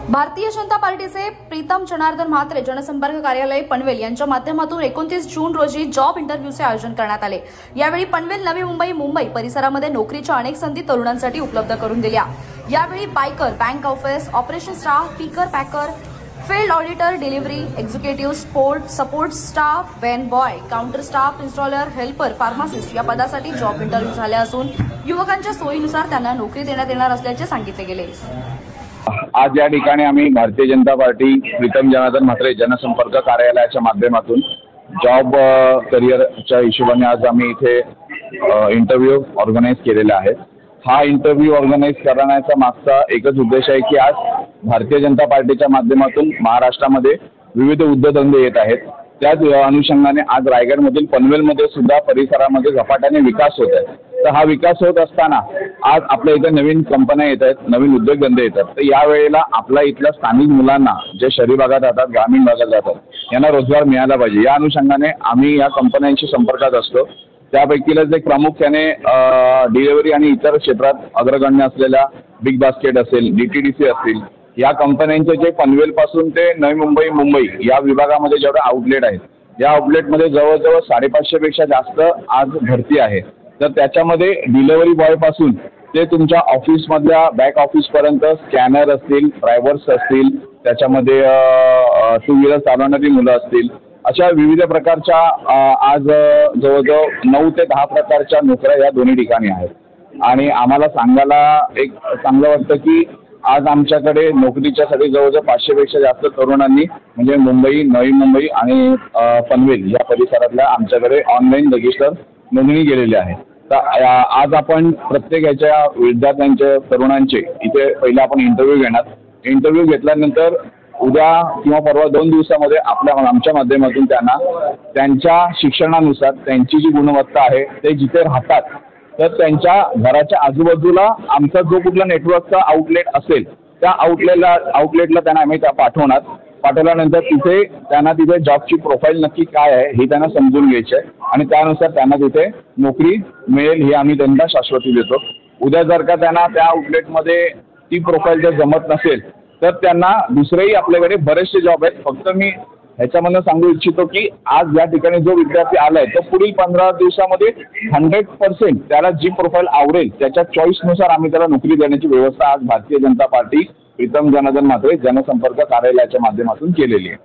भारतीय जनता पार्टीचे प्रीतम जनार्दन म्हात्रे जनसंपर्क कार्यालय पनवेल यांच्या माध्यमातून 29 जून रोजी जॉब इंटरव्ह्यूचे आयोजन करण्यात आले। यावेळी पनवेल, नवी मुंबई परिसरामध्ये नोकरीच्या अनेक संधी तरुणांसाठी उपलब्ध करून दिल्या। यावेळी biker, bank office, operation staff, picker Packer, field auditor, delivery executive, support staff, van boy, counter staff, installer, helper, pharmacist या पदासाठी जॉब इंटरव्ह्यू झाले असून युवकांच्या सोयीनुसार त्यांना नोकरी देण्यात येणार असल्याचे सांगितले गेले। आज या ठिकाणी आम्ही भारतीय जनता पार्टी प्रीतम जनार्दन म्हात्रे जनसंपर्क कार्यालयाच्या माध्यमातून जॉब करिअरच्या हिशोबाने आज आम्ही इथे इंटरव्ह्यू ऑर्गनाईज केलेला आहे। हा इंटरव्ह्यू ऑर्गनाईज करण्याचा मागचा एकच उद्देश आहे की आज भारतीय जनता पार्टीच्या माध्यमातून महाराष्ट्रामध्ये विविध उद्योगधंदे येत आहेत। त्याच अनुषंगाने आज रायगडमधील पनवेलमध्ये सुद्धा परिसरामध्ये झपाट्याने विकास होत आहे। तर हा विकास होत असताना आज आपल्या इथे नवीन कंपन्या येत आहेत, नवीन उद्योगधंदे येतात। तर यावेळेला आपल्या इथल्या स्थानिक मुलांना जे शहरी भागात राहतात, ग्रामीण भागात राहतात, यांना रोजगार मिळाला पाहिजे या अनुषंगाने आम्ही या कंपन्यांशी संपर्कात असतो। त्यापैकीच एक प्रामुख्याने डिलिव्हरी आणि इतर क्षेत्रात अग्रगण्य असलेल्या बिग बास्केट असेल, DTDC असतील, या कंपन्यांचे जे पनवेलपासून ते नवी मुंबई या विभागामध्ये जेवढे आउटलेट आहेत, या आउटलेटमध्ये जवळजवळ 550 पेक्षा जास्त आज भरती आहे। तर त्याच्यामध्ये डिलिव्हरी बॉयपासून ते तुमच्या ऑफिसमधल्या बॅक ऑफिसपर्यंत स्कॅनर असतील, ड्रायव्हर्स असतील, त्याच्यामध्ये 2 व्हीलर चालवणारी मुलं असतील, अशा विविध प्रकारच्या आज जवळजवळ 9 ते 10 प्रकारच्या नोकऱ्या या दोन्ही ठिकाणी आहेत। आणि आम्हाला सांगायला एक चांगलं वाटतं की आज आमच्याकडे नोकरीच्यासाठी जवळजवळ 500 पेक्षा जास्त तरुणांनी म्हणजे मुंबई, नवी मुंबई आणि पनवेल या परिसरातल्या आमच्याकडे ऑनलाईन रजिस्टर नोंदणी केलेली आहे। तर आज आपण प्रत्येक याच्या विद्यार्थ्यांचे, तरुणांचे इथे पहिले आपण इंटरव्ह्यू घेणार। इंटरव्ह्यू घेतल्यानंतर उद्या किंवा परवा 2 दिवसामध्ये आमच्या माध्यमातून त्यांना त्यांच्या शिक्षणानुसार त्यांची जी गुणवत्ता आहे ते जिथे राहतात तर त्यांच्या घराच्या आजूबाजूला आमचा जो कुठला नेटवर्कचा आउटलेट असेल त्या आउटलेटला त्यांना आम्ही पाठवल्यानंतर तिथे जॉबची प्रोफाईल नक्की काय आहे हे त्यांना समजून घ्यायची आहे आणि त्यानुसार त्यांना तिथे नोकरी मिळेल ही आम्ही त्यांना शाश्वती देतो। उद्या जर का त्यांना त्या आउटलेटमध्ये ती प्रोफाईल जर जमत नसेल तर त्यांना दुसरेही आपल्याकडे बरेचसे जॉब आहेत। फक्त मी ह्याच्यामधून सांगू इच्छितो की आज या ठिकाणी जो विद्यार्थी आलाय तो पुढील 15 दिवसामध्ये 100% त्याला जी प्रोफाईल आवडेल त्याच्या चॉईसनुसार आम्ही त्याला नोकरी देण्याची व्यवस्था आज भारतीय जनता पार्टी प्रीतम जनार्दन म्हात्रे जनसंपर्क कार्यालयाच्या माध्यमातून केलेली आहे।